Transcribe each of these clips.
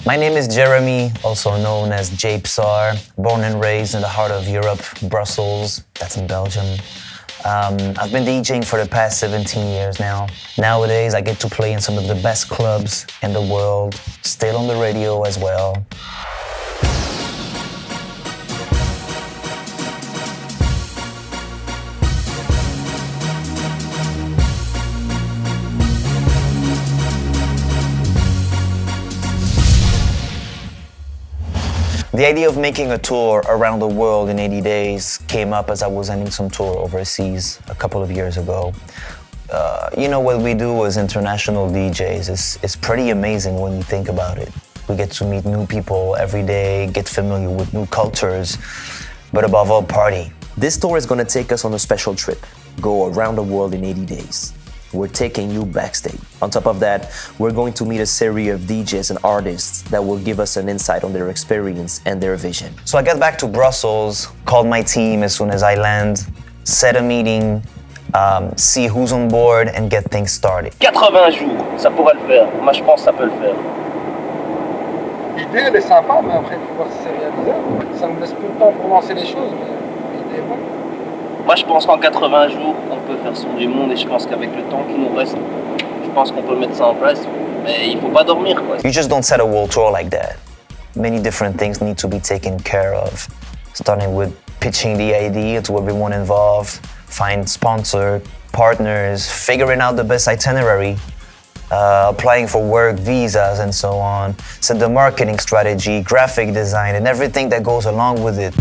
My name is Jeremy, also known as Jay Psar, born and raised in the heart of Europe, Brussels, that's in Belgium. I've been DJing for the past 17 years now. Nowadays, I get to play in some of the best clubs in the world, still on the radio as well. The idea of making a tour around the world in 80 days came up as I was ending some tour overseas a couple of years ago. You know, what we do as international DJs is pretty amazing when you think about it. We get to meet new people every day, get familiar with new cultures, but above all, party. This tour is going to take us on a special trip, go around the world in 80 days. We're taking you backstage. On top of that, we're going to meet a series of DJs and artists that will give us an insight on their experience and their vision. So I get back to Brussels, called my team as soon as I land, set a meeting, see who's on board and get things started. 80 jours, ça pourrait le faire. Moi, je pense que ça peut le faire. L'idée, elle est sympa, mais après, il faut voir si c'est réalisable. Ça me laisse peu de temps pour lancer les choses, mais l'idée est bonne. Moi, je pense qu'en 80 jours, on peut faire son du monde et je pense qu'avec le temps qui nous reste, je pense qu'on peut mettre ça en place. Mais il faut pas dormir, quoi. You just don't set a world tour like that. Many different things need to be taken care of, starting with pitching the idea to everyone involved, find sponsor, partners, figuring out the best itinerary, applying for work visas and so on, set the marketing strategy, graphic design, and everything that goes along with it.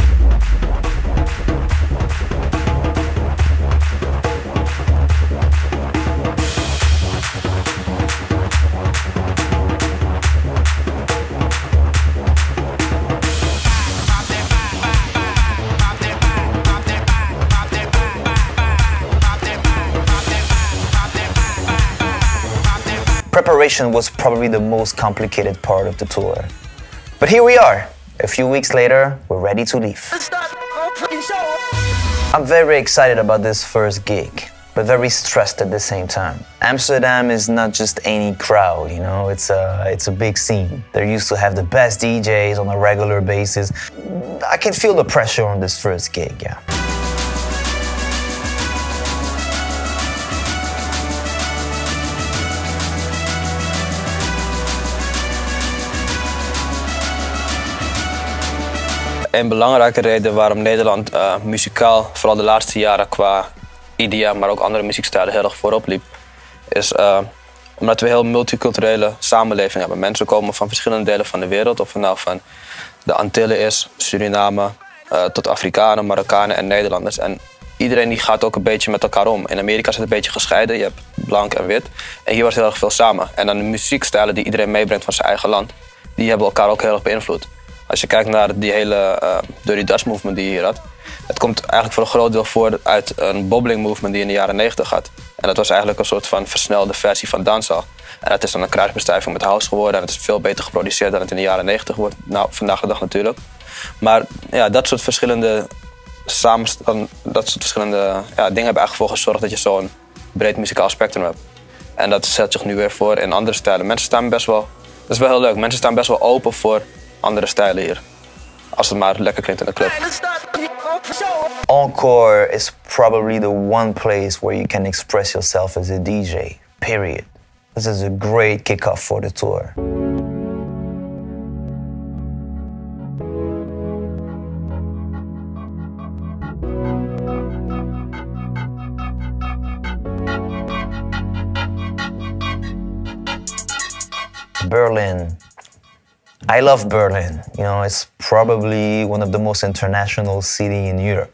Preparation was probably the most complicated part of the tour. But here we are. A few weeks later, we're ready to leave. I'm very excited about this first gig, but very stressed at the same time. Amsterdam is not just any crowd, you know, it's a big scene. They're used to have the best DJs on a regular basis. I can feel the pressure on this first gig, yeah. Een belangrijke reden waarom Nederland muzikaal, vooral de laatste jaren qua IDM, maar ook andere muziekstijlen heel erg voorop liep, is omdat we een heel multiculturele samenleving hebben. Mensen komen van verschillende delen van de wereld, of het nou van de Antillen is, Suriname, tot Afrikanen, Marokkanen en Nederlanders. En iedereen die gaat ook een beetje met elkaar om. In Amerika is het een beetje gescheiden, je hebt blank en wit. En hier was heel erg veel samen. En dan de muziekstijlen die iedereen meebrengt van zijn eigen land, die hebben elkaar ook heel erg beïnvloed. Als je kijkt naar die hele Dirty Dutch movement die je hier had, het komt eigenlijk voor een groot deel voort uit een bobbling movement die in de jaren 90 had. En dat was eigenlijk een soort van versnelde versie van dancehall. En dat is dan een kruisbestuiving met house geworden en het is veel beter geproduceerd dan het in de jaren 90 wordt. Nou, vandaag de dag natuurlijk. Maar ja, dat soort verschillende dingen hebben eigenlijk voor gezorgd dat je zo'n breed muzikaal spectrum hebt. En dat zet zich nu weer voor in andere stijlen. Mensen staan best wel, dat is wel heel leuk, mensen staan best wel open voor andere stijlen hier. Als het maar lekker klinkt in de club. Encore is probably the one place where you can express yourself as a DJ, period. This is a great kickoff for the tour. Berlin. I love Berlin. You know, it's probably one of the most international cities in Europe.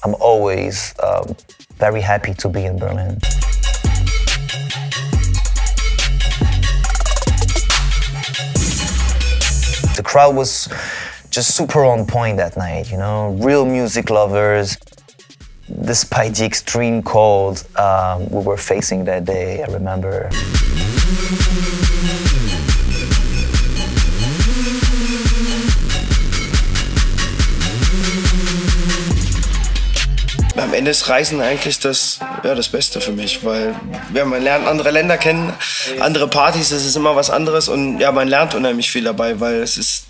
I'm always very happy to be in Berlin. The crowd was just super on point that night, you know, real music lovers. Despite the extreme cold we were facing that day, I remember. am Ende ist Reisen eigentlich das Beste für mich, weil ja, man lernt andere Länder kennen, andere Partys, das ist immer was anderes und ja, man lernt unheimlich viel dabei, weil es ist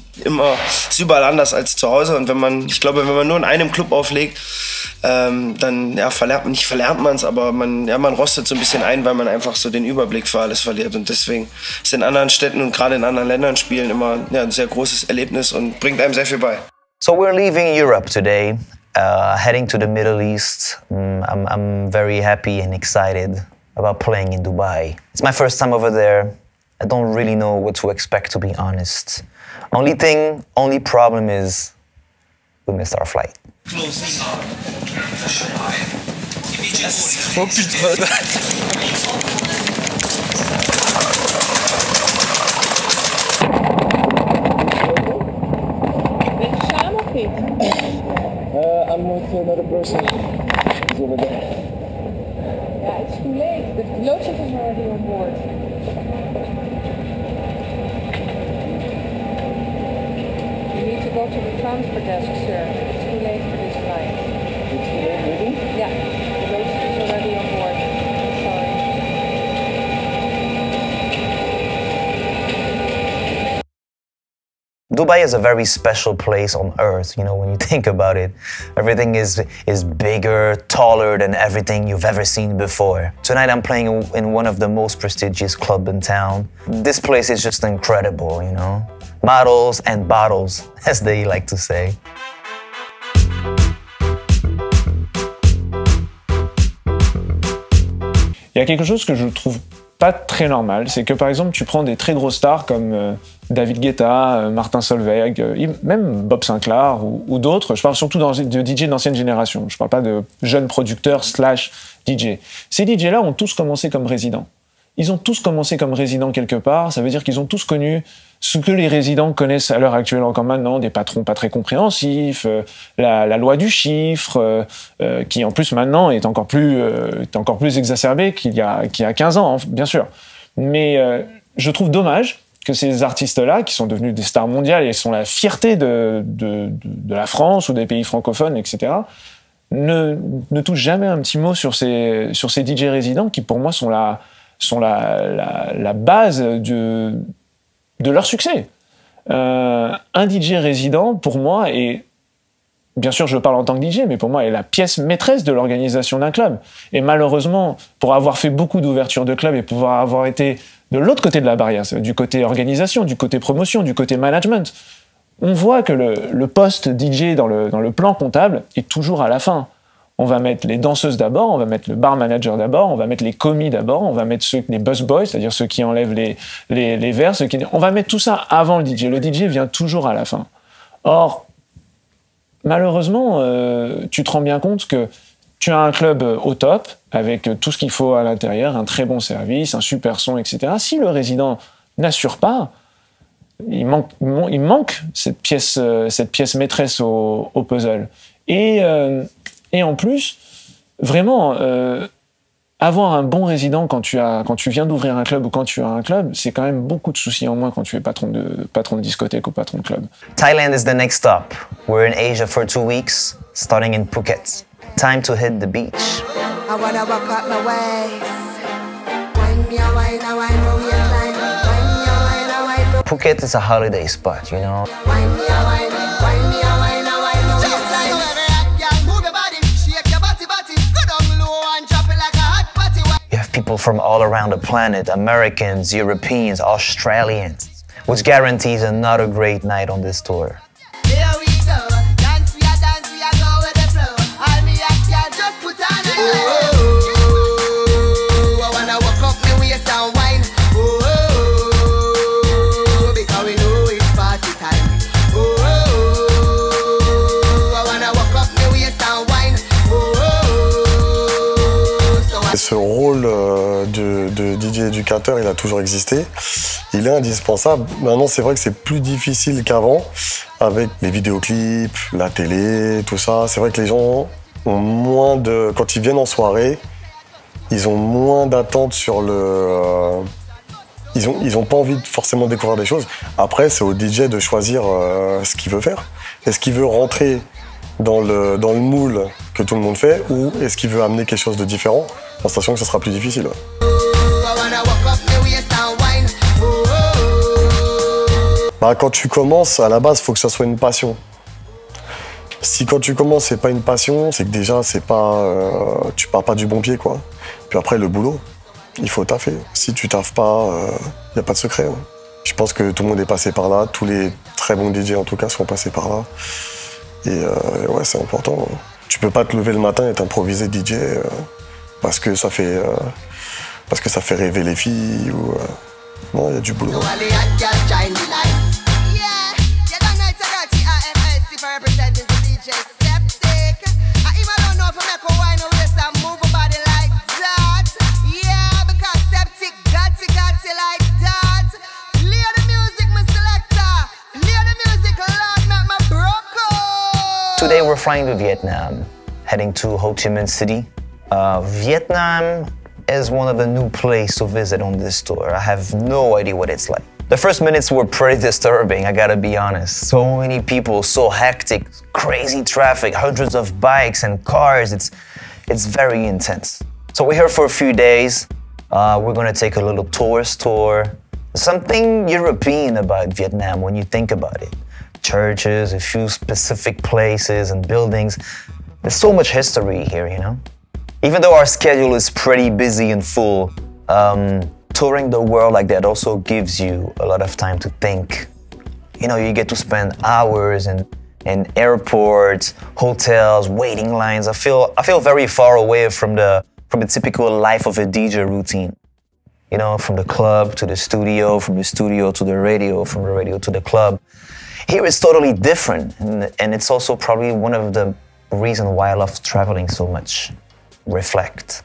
überall anders als zu Hause und ich glaube, wenn man nur in einem Club auflegt, dann ja, verlernt man es, aber man rostet so ein bisschen ein, weil man einfach so den Überblick für alles verliert und deswegen ist in anderen Städten und gerade in anderen Ländern spielen immer ein sehr großes Erlebnis und bringt einem sehr viel bei. So we're leaving Europe today, heading to the Middle East. I'm very happy and excited about playing in Dubai. It's my first time over there. I don't really know what to expect, to be honest. Only problem is we missed our flight. Oh putain. I'm with another person. He's over there. Yeah, it's too late. The loadset is already on board. You need to go to the transfer desk, sir. It's too late for this flight. It's too late, really? Yeah, the loadset is already on board. I'm sorry. Dubai is a very special place on earth, you know, when you think about it. Everything is bigger, taller than everything you've ever seen before. Tonight I'm playing in one of the most prestigious clubs in town. This place is just incredible, you know. Models and bottles, as they like to say. Il y a quelque chose que je trouve pas très normal, c'est que par exemple tu prends des très grosses stars comme David Guetta, Martin Solveig, même Bob Sinclair ou d'autres, je parle surtout de DJ d'ancienne génération, je parle pas de jeunes producteurs / DJ. Ces DJ-là ont tous commencé comme résidents. Ils ont tous commencé comme résidents quelque part, ça veut dire qu'ils ont tous connu ce que les résidents connaissent à l'heure actuelle encore maintenant, des patrons pas très compréhensifs, la loi du chiffre, qui en plus maintenant est encore plus exacerbée qu'il y a 15 ans, hein, bien sûr. Mais je trouve dommage que ces artistes-là, qui sont devenus des stars mondiales et sont la fierté de la France ou des pays francophones, etc., ne touchent jamais un petit mot sur ces DJ résidents qui, pour moi, sont la base de leur succès. Un DJ résident, pour moi, est, bien sûr je parle en tant que DJ, mais pour moi est la pièce maîtresse de l'organisation d'un club. Et malheureusement, pour avoir fait beaucoup d'ouvertures de clubs et pouvoir avoir été de l'autre côté de la barrière, du côté organisation, du côté promotion, du côté management, on voit que le poste DJ dans le plan comptable est toujours à la fin. On va mettre les danseuses d'abord, on va mettre le bar manager d'abord, on va mettre les commis d'abord, on va mettre les busboys, c'est-à-dire ceux qui enlèvent les verres, on va mettre tout ça avant le DJ. Le DJ vient toujours à la fin. Or, malheureusement, tu te rends bien compte que tu as un club au top, avec tout ce qu'il faut à l'intérieur, un très bon service, un super son, etc. Si le résident n'assure pas, il manque cette pièce maîtresse au puzzle. Et en plus, vraiment, avoir un bon résident quand tu viens d'ouvrir un club ou quand tu as un club, c'est quand même beaucoup de soucis en moins quand tu es patron de discothèque ou patron de club. Thailand is the next stop. We're in Asia for 2 weeks, starting in Phuket. Time to hit the beach. I wanna walk up my waist. Wind me a wine, a wine, my waistline. Wind me a wine, a wine. Phuket is a holiday spot, you know. Wind me a wine, wind me a wine, a wine, my waistline. Move your body, shake your body, go down low and drop it like a hot patty. You have people from all around the planet, Americans, Europeans, Australians, which guarantees another great night on this tour. Here we go, dance we a go with the flow. All me a girl just put on a show. I wanna walk up my waist and wine. Because we know it's party time. I wanna walk up my waist and wine. Ce rôle de DJ éducateur, il a toujours existé. Il est indispensable. Maintenant, c'est vrai que c'est plus difficile qu'avant, avec les vidéoclips, la télé, tout ça. C'est vrai que les gens ont moins de... Quand ils viennent en soirée, ils ont moins d'attentes sur le... Ils ont pas envie de forcément découvrir des choses. Après, c'est au DJ de choisir ce qu'il veut faire. Est-ce qu'il veut rentrer dans le moule que tout le monde fait, ou est-ce qu'il veut amener quelque chose de différent, en sachant que ce sera plus difficile. Bah, quand tu commences, à la base, il faut que ça soit une passion. Si quand tu commences, c'est pas une passion, c'est que déjà, c'est pas, tu pars pas du bon pied, quoi. Puis après, le boulot, il faut taffer. Si tu taffes pas, il n'y a pas de secret. Hein. Je pense que tout le monde est passé par là, tous les très bons DJ en tout cas sont passés par là. Et ouais, c'est important. Tu peux pas te lever le matin et t'improviser DJ parce que ça fait rêver les filles ou non, il y a du boulot. Today we're flying to Vietnam, heading to Ho Chi Minh City. Vietnam is one of the new places to visit on this tour. I have no idea what it's like. The first minutes were pretty disturbing, I gotta be honest. So many people, so hectic, crazy traffic, hundreds of bikes and cars. It's very intense. So we're here for a few days. We're gonna take a little tourist tour. Something European about Vietnam when you think about it. Churches, a few specific places and buildings. There's so much history here, you know? Even though our schedule is pretty busy and full, touring the world like that also gives you a lot of time to think. You know, you get to spend hours in airports, hotels, waiting lines. I feel very far away from the typical life of a DJ routine. You know, from the club to the studio, from the studio to the radio, from the radio to the club. Here it's totally different, and it's also probably one of the reasons why I love traveling so much. Reflect.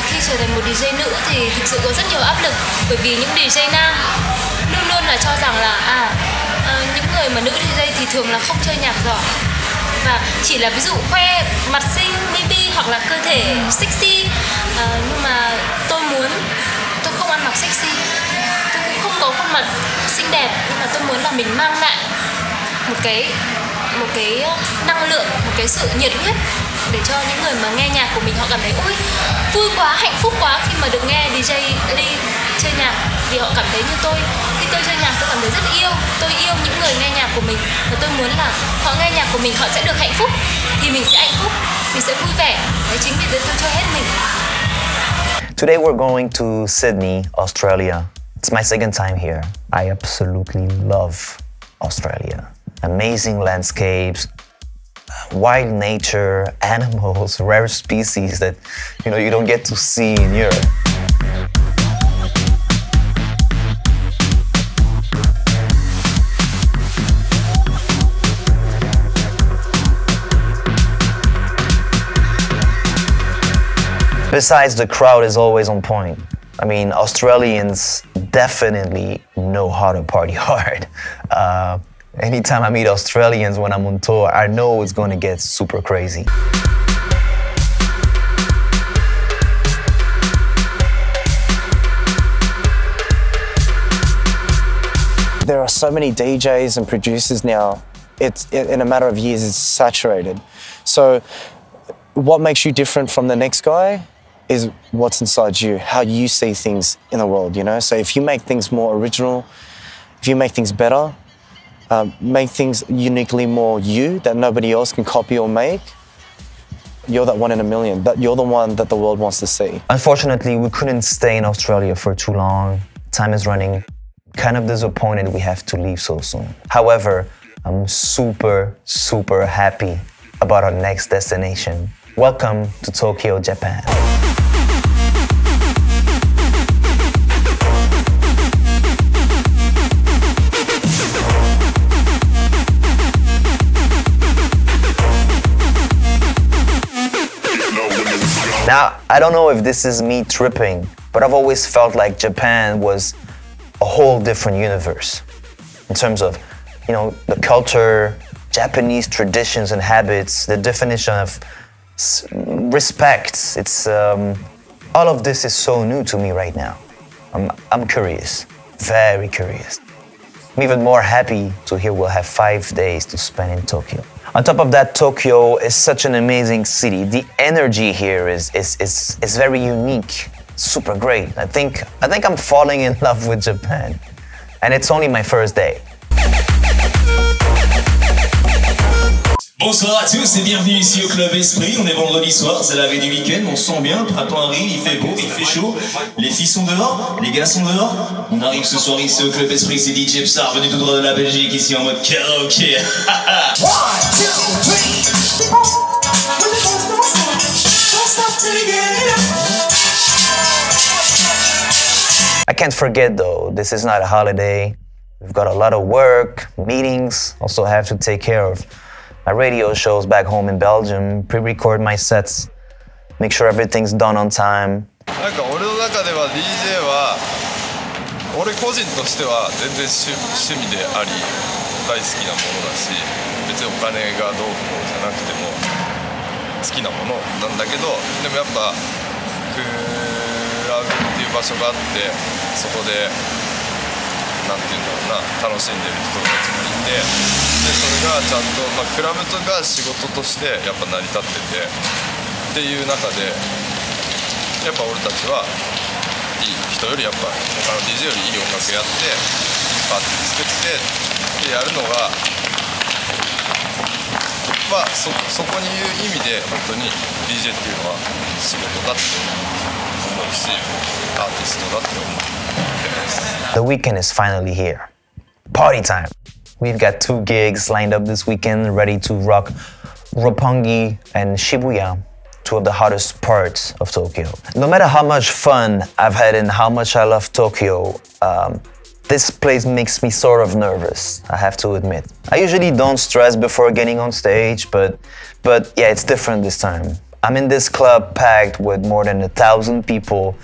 Khi trở thành một DJ nữ thì thực sự có rất nhiều áp lực, bởi vì những DJ nam luôn luôn là cho rằng là những người mà nữ DJ thì thường là không chơi nhạc giỏi và chỉ là ví dụ khoe mặt xinh, baby hoặc là cơ thể sexy, nhưng mà tôi không ăn mặc sexy, tôi cũng không có khuôn mặt xinh đẹp, nhưng mà tôi muốn là mình mang lại một cái năng lượng, một cái sự nhiệt huyết để cho những người mà nghe nhạc của mình họ cảm thấy ôi vui quá, hạnh phúc quá khi mà được nghe DJ Lee chơi nhạc, vì họ cảm thấy như tôi. Khi tôi chơi nhạc tôi cảm thấy rất yêu, tôi yêu những người nghe nhạc của mình và tôi muốn là họ nghe nhạc của mình họ sẽ được hạnh phúc, thì mình sẽ hạnh phúc, mình sẽ vui vẻ. Đấy, chính vì thế tôi chơi hết mình. Today we're going to Sydney, Australia. It's my second time here. I absolutely love Australia. Amazing landscapes, wild nature, animals, rare species that you don't get to see in Europe. Besides, the crowd is always on point. I mean, Australians definitely know how to party hard. Anytime I meet Australians when I'm on tour, I know it's going to get super crazy. There are so many DJs and producers now. In a matter of years, it's saturated. So what makes you different from the next guy is what's inside you, how you see things in the world, you know? So if you make things more original, if you make things better, make things uniquely more you that nobody else can copy or make, you're that one in a million. You're the one that the world wants to see. Unfortunately, we couldn't stay in Australia for too long. Time is running. Kind of disappointed we have to leave so soon. However, I'm super, super happy about our next destination. Welcome to Tokyo, Japan. Now, I don't know if this is me tripping, but I've always felt like Japan was a whole different universe in terms of, the culture, Japanese traditions and habits, the definition of respect. It's all of this is so new to me right now. I'm curious, very curious. I'm even more happy to hear we'll have 5 days to spend in Tokyo. On top of that, Tokyo is such an amazing city. The energy here is very unique, super great. I think I'm falling in love with Japan. And it's only my first day. Bonsoir à tous et bienvenue ici au Club Esprit. On est vendredi soir, c'est la veille du week-end, on se sent bien, le printemps arrive, il fait beau, il fait chaud. Les filles sont dehors, les gars sont dehors. On arrive ce soir ici au Club Esprit, c'est DJ Psar, venu tout droit de la Belgique, ici en mode karaoké. I can't forget though, this is not a holiday. We've got a lot of work, meetings, also have to take care of my radio shows back home in Belgium, pre-record my sets, make sure everything's done on time. なんか俺の中では DJ は俺個人としては全然趣味であり大好きなものだし別にお金がどうこうじゃなくても好きなものなんだけどでもやっぱクラブっていう場所があってそこでなんていうんだろうな楽しんでる人たちがいてでそれがちゃんと、クラブとか仕事としてやっぱ成り立っててっていう中でやっぱ俺たちはいい人よりやっぱ他の DJ よりいい音楽やっていいパーティー作ってでやるのがそこに言う意味で本当に DJ っていうのは仕事だって思うしアーティストだって思ってます。The weekend is finally here. Party time. We've got 2 gigs lined up this weekend, ready to rock Roppongi and Shibuya, 2 of the hottest parts of Tokyo. No matter how much fun I've had and how much I love Tokyo, this place makes me sort of nervous, I have to admit. I usually don't stress before getting on stage, but yeah, it's different this time. I'm in this club packed with more than 1,000 people,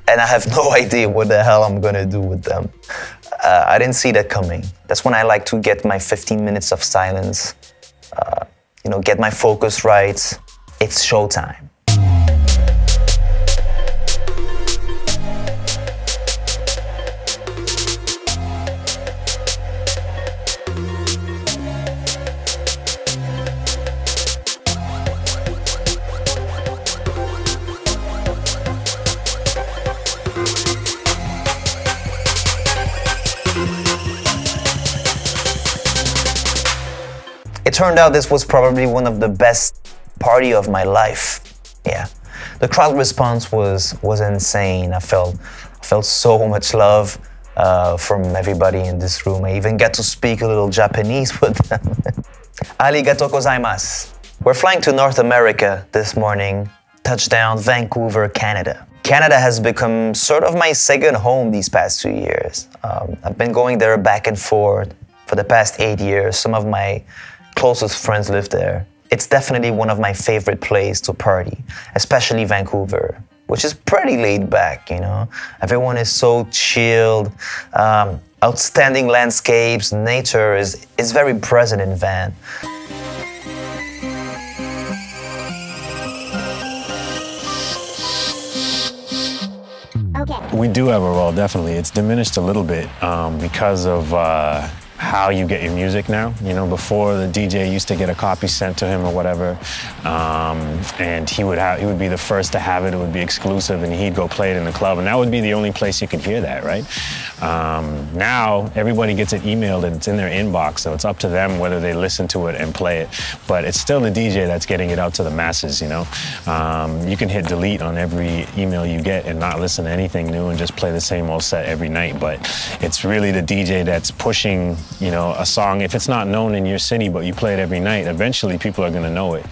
and I have no idea what the hell I'm gonna do with them. I didn't see that coming. That's when I like to get my 15 minutes of silence, get my focus right. It's showtime. It turned out this was probably one of the best party of my life. Yeah, the crowd response was insane. I felt so much love from everybody in this room. I even got to speak a little Japanese with them. Arigatou gozaimasu. We're flying to North America this morning. Touchdown, Vancouver, Canada. Canada has become sort of my second home these past 2 years. I've been going there back and forth for the past 8 years. Some of my closest friends live there. It's definitely one of my favorite places to party, especially Vancouver, which is pretty laid back, Everyone is so chilled, outstanding landscapes, nature is very present in Van. Okay. We do have a role, definitely. It's diminished a little bit because of how you get your music now. Before the DJ used to get a copy sent to him or whatever, and he would be the first to have it. It would be exclusive, and he'd go play it in the club, and that would be the only place you could hear that, right? Now everybody gets it emailed and it's in their inbox, so it's up to them whether they listen to it and play it. But it's still the DJ that's getting it out to the masses. You can hit delete on every email you get and not listen to anything new and just play the same old set every night. But it's really the DJ that's pushing a song. If it's not known in your city, but you play it every night, eventually people are going to know it.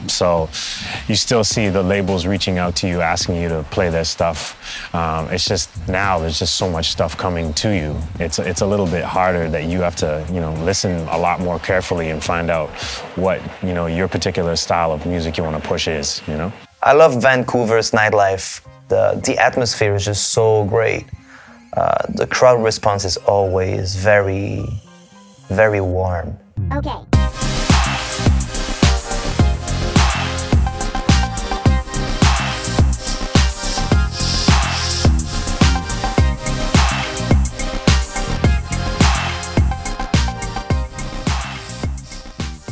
So you still see the labels reaching out to you, asking you to play their stuff. It's just now there's just so much stuff coming to you. It's a little bit harder that you have to, listen a lot more carefully and find out what, your particular style of music you want to push is, I love Vancouver's nightlife. The atmosphere is just so great. The crowd response is always very, very warm. Okay.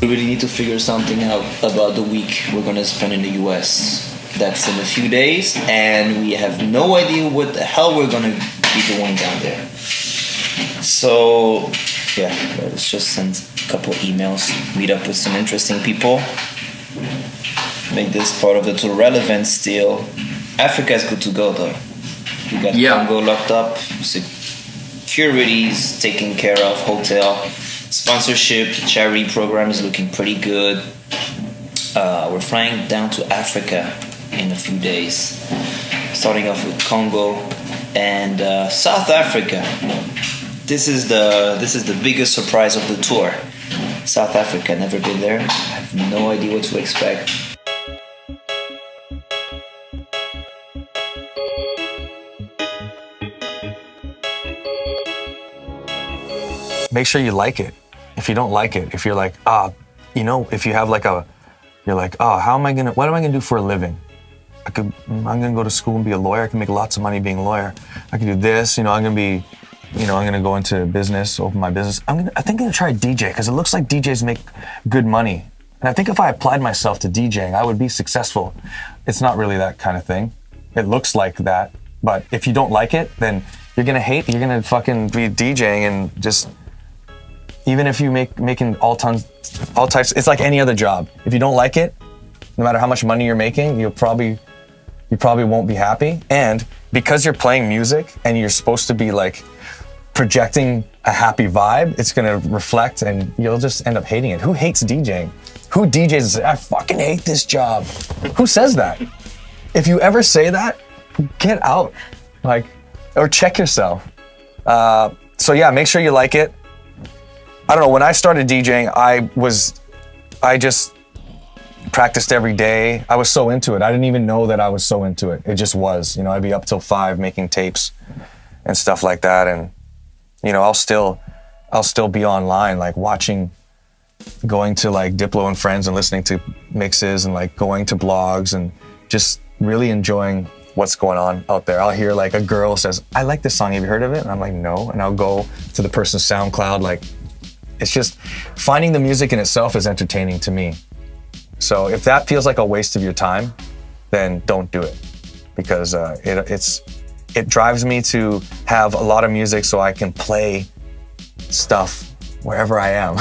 We really need to figure something out about the week we're gonna spend in the US. That's in a few days, and we have no idea what the hell we're gonna be doing down there. So, yeah, let's just send a couple emails, meet up with some interesting people, make this part of the tour relevant still. Africa is good to go though. We got Congo locked up, securities taken care of, hotel, sponsorship, charity program is looking pretty good. We're flying down to Africa in a few days, starting off with Congo and South Africa. This is the biggest surprise of the tour. South Africa, never been there. I have no idea what to expect. Make sure you like it. If you don't like it, if you're like, if you have like you're like, what am I gonna do for a living? I'm gonna go to school and be a lawyer. I can make lots of money being a lawyer. I can do this, I'm gonna go into business, open my business. I think I'm gonna try DJ because it looks like DJs make good money. And I think if I applied myself to DJing, I would be successful. It's not really that kind of thing. It looks like that, but if you don't like it, then you're gonna hate, you're gonna fucking be DJing and just, even if you making all types, it's like any other job. If you don't like it, no matter how much money you're making, you probably won't be happy. And because you're playing music and you're supposed to be like projecting a happy vibe, it's gonna reflect and you'll just end up hating it. Who hates DJing? Who DJs and says, I fucking hate this job? Who says that? If you ever say that, get out, or check yourself. So yeah, make sure you like it. I don't know, when I started DJing, I just practiced every day. I was so into it. I didn't even know that I was so into it. It just was, I'd be up till 5 making tapes and stuff like that. And, I'll still be online, like watching, going to like Diplo and Friends and listening to mixes and like going to blogs and just really enjoying what's going on out there. I'll hear like a girl says, I like this song, have you heard of it? And I'm like, no. And I'll go to the person's SoundCloud, like, it's just, finding the music in itself is entertaining to me. So if that feels like a waste of your time, then don't do it. Because it drives me to have a lot of music so I can play stuff wherever I am.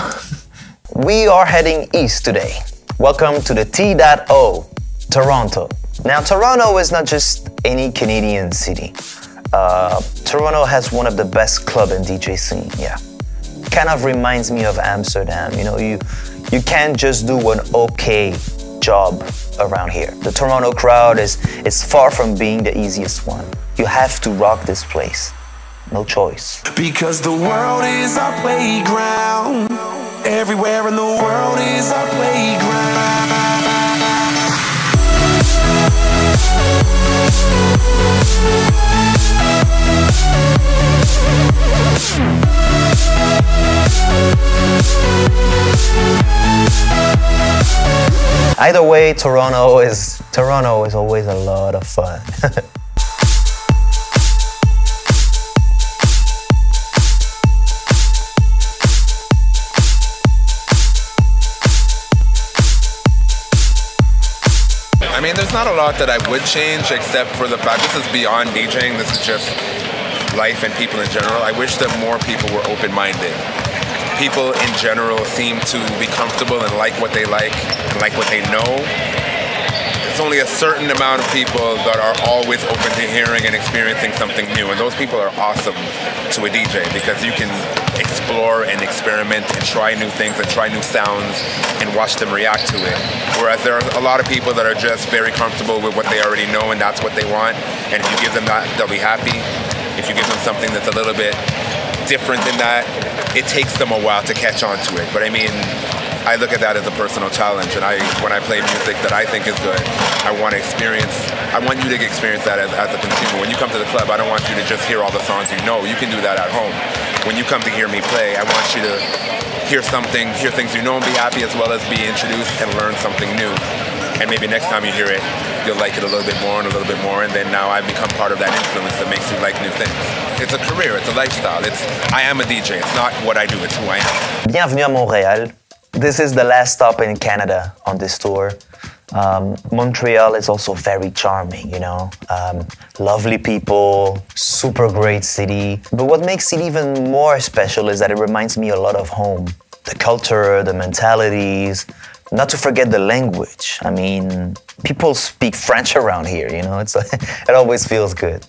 We are heading east today. Welcome to the T.O, Toronto. Now, Toronto is not just any Canadian city. Toronto has one of the best club and DJ scene, yeah. Kind of reminds me of Amsterdam. You can't just do an okay job around here. The Toronto crowd is far from being the easiest one. You have to rock this place. No choice. Because the world is our playground. Everywhere in the world is our playground. Either way, Toronto is always a lot of fun. I mean, there's not a lot that I would change except for the fact this is beyond DJing. This is just life and people in general. I wish that more people were open-minded. People in general seem to be comfortable and like what they like and like what they know. There's only a certain amount of people that are always open to hearing and experiencing something new, and those people are awesome to a DJ because you can explore and experiment and try new things and try new sounds and watch them react to it. Whereas there are a lot of people that are just very comfortable with what they already know and that's what they want, and if you give them that, they'll be happy. If you give them something that's a little bit different than that, it takes them a while to catch on to it. But I mean, I look at that as a personal challenge, and when I play music that I think is good, I want you to experience that as a consumer. When you come to the club, I don't want you to just hear all the songs you know. You can do that at home. When you come to hear me play, I want you to hear things you know and be happy, as well as be introduced and learn something new. And maybe next time you hear it, you'll like it a little bit more and a little bit more, and then now I've become part of that influence that makes you like new things. It's a career, it's a lifestyle. I am a DJ, it's not what I do, it's who I am. Bienvenue à Montréal. This is the last stop in Canada on this tour. Montreal is also very charming, you know. Lovely people, super great city. But what makes it even more special is that it reminds me a lot of home. The culture, the mentalities, not to forget the language. I mean, people speak French around here, you know. It always feels good.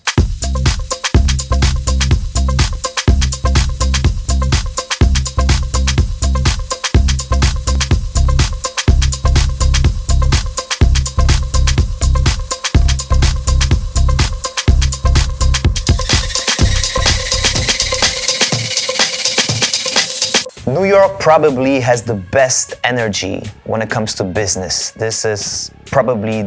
New York probably has the best energy when it comes to business. This is probably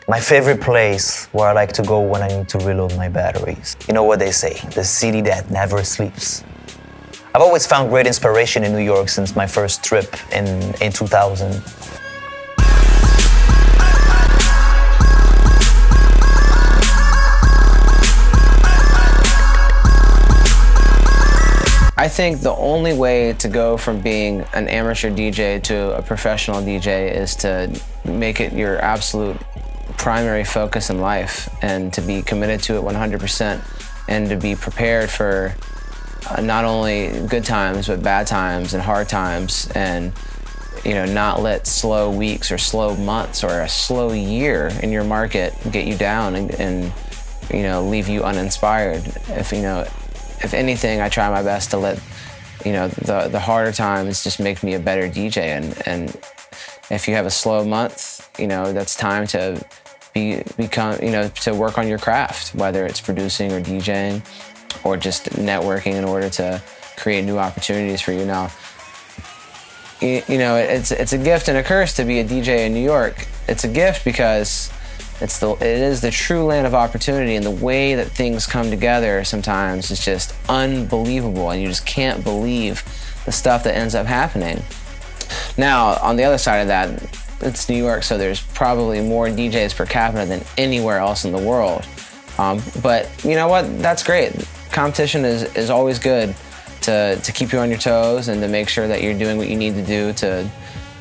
my favorite place where I like to go when I need to reload my batteries. You know what they say, the city that never sleeps. I've always found great inspiration in New York since my first trip in 2000. I think the only way to go from being an amateur DJ to a professional DJ is to make it your absolute primary focus in life and to be committed to it 100% and to be prepared for not only good times but bad times and hard times, and you know, not let slow weeks or slow months or a slow year in your market get you down and you know, leave you uninspired. If anything, I try my best to let, you know, the harder times just make me a better DJ. And if you have a slow month, you know, that's time to become, you know, to work on your craft, whether it's producing or DJing or just networking in order to create new opportunities for you. Now, you know, it's a gift and a curse to be a DJ in New York. It's a gift because it is the true land of opportunity, and the way that things come together sometimes is just unbelievable, and you just can't believe the stuff that ends up happening. Now, on the other side of that, it's New York, so there's probably more DJs per capita than anywhere else in the world. But you know what? That's great. Competition is always good to keep you on your toes and to make sure that you're doing what you need to do to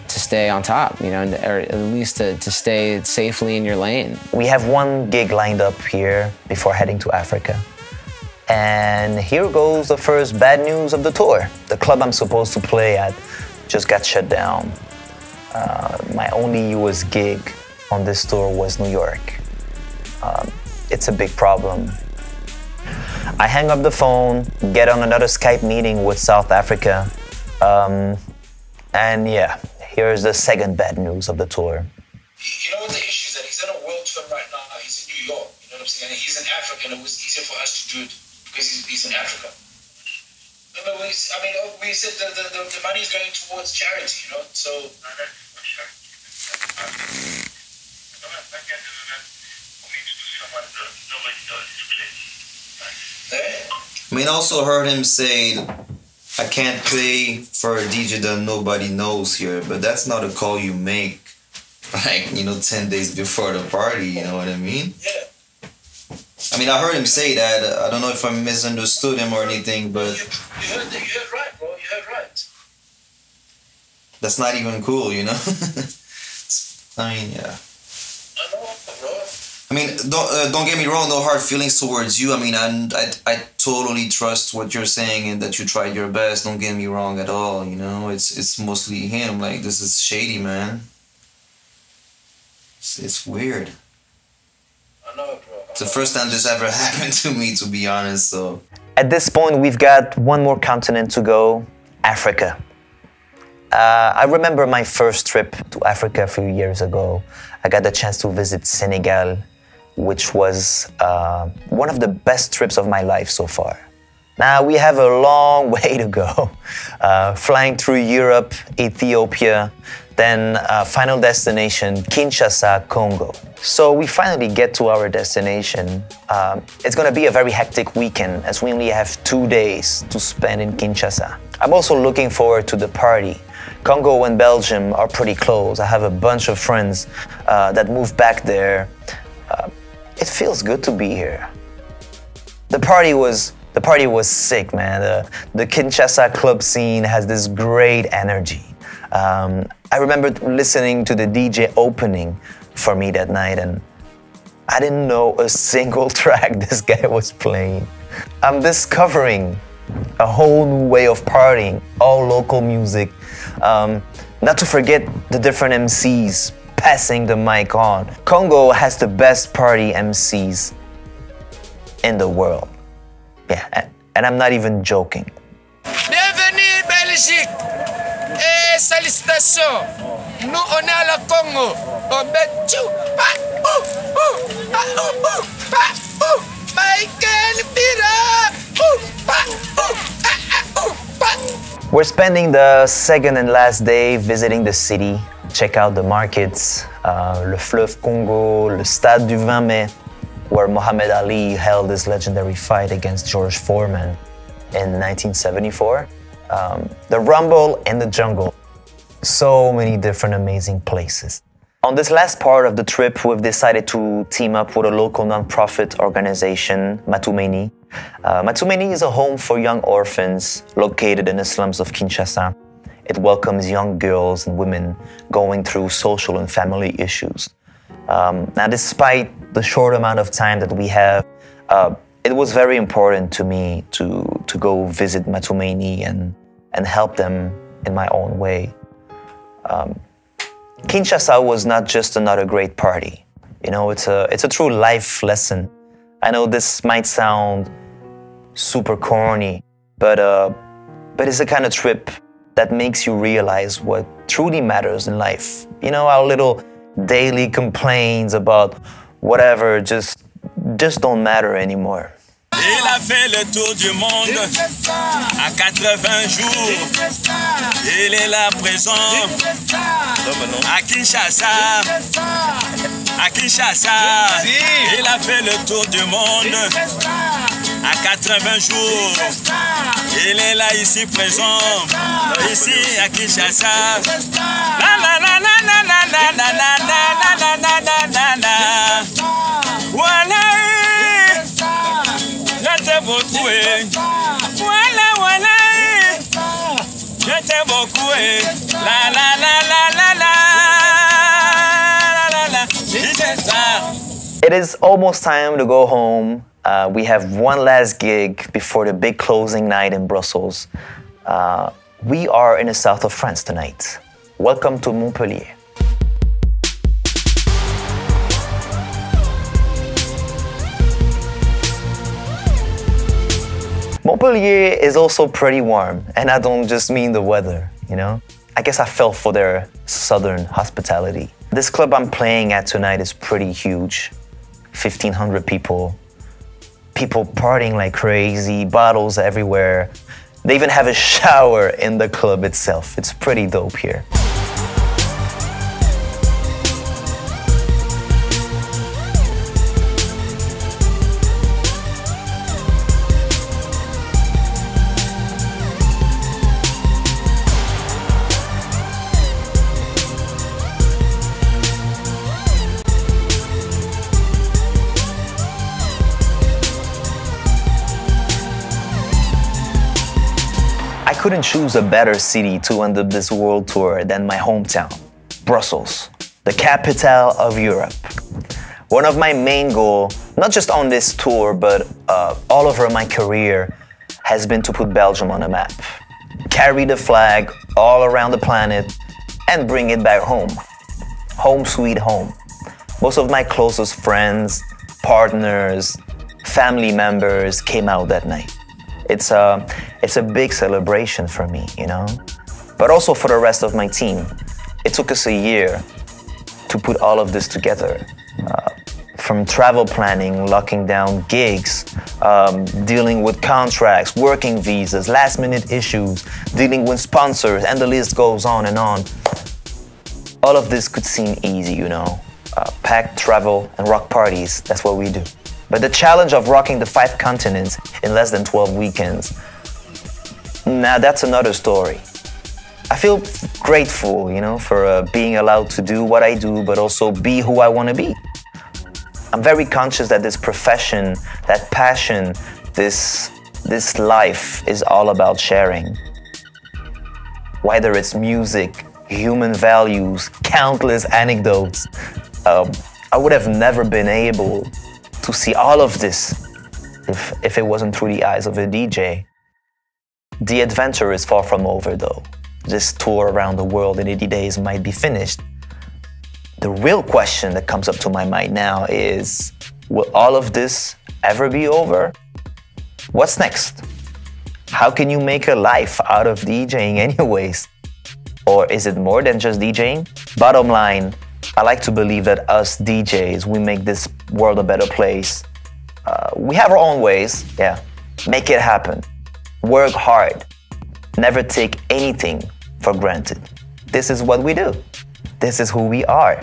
stay on top, you know, or at least to stay safely in your lane. We have one gig lined up here before heading to Africa. And here goes the first bad news of the tour. The club I'm supposed to play at just got shut down. My only US gig on this tour was New York. It's a big problem. I hang up the phone, get on another Skype meeting with South Africa, and yeah, here's the second bad news of the tour. You know what the issue is? That he's on a world tour right now. He's in New York, you know what I'm saying? And he's in Africa, and it was easier for us to do it because he's in Africa. Remember, we said the money is going towards charity, you know? So. I mean, I also heard him say, I can't play for a DJ that nobody knows here, but that's not a call you make, like, you know, 10 days before the party, you know what I mean? Yeah. I mean, I heard him say that. I don't know if I misunderstood him or anything, but... You heard right, bro. You heard right. That's not even cool, you know? I mean, yeah. I know, bro. I mean, don't get me wrong, no hard feelings towards you. I mean, I totally trust what you're saying and that you tried your best. Don't get me wrong at all, you know? It's mostly him. Like, this is shady, man. It's weird. I know, bro. It's the first time this ever happened to me, to be honest, so... At this point, we've got one more continent to go, Africa. I remember my first trip to Africa a few years ago. I got the chance to visit Senegal, which was one of the best trips of my life so far. Now, we have a long way to go. Flying through Europe, Ethiopia, then final destination, Kinshasa, Congo. So we finally get to our destination. It's gonna be a very hectic weekend as we only have 2 days to spend in Kinshasa. I'm also looking forward to the party. Congo and Belgium are pretty close. I have a bunch of friends that moved back there. It feels good to be here. The party was sick, man. The Kinshasa club scene has this great energy. I remember listening to the DJ opening for me that night, and I didn't know a single track this guy was playing. I'm discovering a whole new way of partying, all local music. Not to forget the different MCs passing the mic on. Congo has the best party MCs in the world. Yeah, and I'm not even joking. Bienvenue Belgique et salutations. Nous on est à la Congo. On met tout. Michael Pira. We're spending the second and last day visiting the city, check out the markets, le fleuve Congo, le stade du 20 mai, where Muhammad Ali held his legendary fight against George Foreman in 1974. The Rumble and the Jungle. So many different amazing places. On this last part of the trip, we've decided to team up with a local non-profit organization, Matumeni. Matumeni is a home for young orphans located in the slums of Kinshasa. It welcomes young girls and women going through social and family issues. Now, despite the short amount of time that we have, it was very important to me to go visit Matumeni and help them in my own way. Kinshasa was not just another great party. You know, it's a true life lesson. I know this might sound super corny, but it's the kind of trip that makes you realize what truly matters in life. You know, our little daily complaints about whatever just don't matter anymore. Il a fait le tour du monde à 80 jours. Il est là présent à Kinshasa. À Kinshasa, il a fait le tour du monde à 80 jours. Il est là ici présent, ici à Kinshasa. La la la la la la la la la la la la la la. Voilà. Je t'aime beaucoup, voilà, voilà, je t'aime beaucoup, la la la la la la la la. It is almost time to go home. We have one last gig before the big closing night in Brussels. We are in the south of France tonight. Welcome to Montpellier. Montpellier is also pretty warm, and I don't just mean the weather, you know? I guess I fell for their southern hospitality. This club I'm playing at tonight is pretty huge. 1,500 people. People partying like crazy, bottles everywhere. They even have a shower in the club itself. It's pretty dope here. I couldn't choose a better city to end up this world tour than my hometown, Brussels, the capital of Europe. One of my main goals, not just on this tour, but all over my career, has been to put Belgium on a map. Carry the flag all around the planet and bring it back home. Home sweet home. Most of my closest friends, partners, family members came out that night. It's a big celebration for me, you know? But also for the rest of my team. It took us a year to put all of this together. From travel planning, locking down gigs, dealing with contracts, working visas, last-minute issues, dealing with sponsors, and the list goes on and on. All of this could seem easy, you know? Packed travel and rock parties, that's what we do. But the challenge of rocking the 5 continents in less than 12 weekends, now that's another story. I feel grateful, you know, for being allowed to do what I do, but also be who I want to be. I'm very conscious that this profession, that passion, this life is all about sharing. Whether it's music, human values, countless anecdotes. I would have never been able to see all of this if it wasn't through the eyes of a DJ. The adventure is far from over though. This tour around the world in 80 days might be finished. The real question that comes up to my mind now is, will all of this ever be over? What's next? How can you make a life out of DJing anyways? Or is it more than just DJing? Bottom line, I like to believe that us DJs, we make this world a better place. We have our own ways, yeah. Make it happen. Work hard. Never take anything for granted. This is what we do. This is who we are.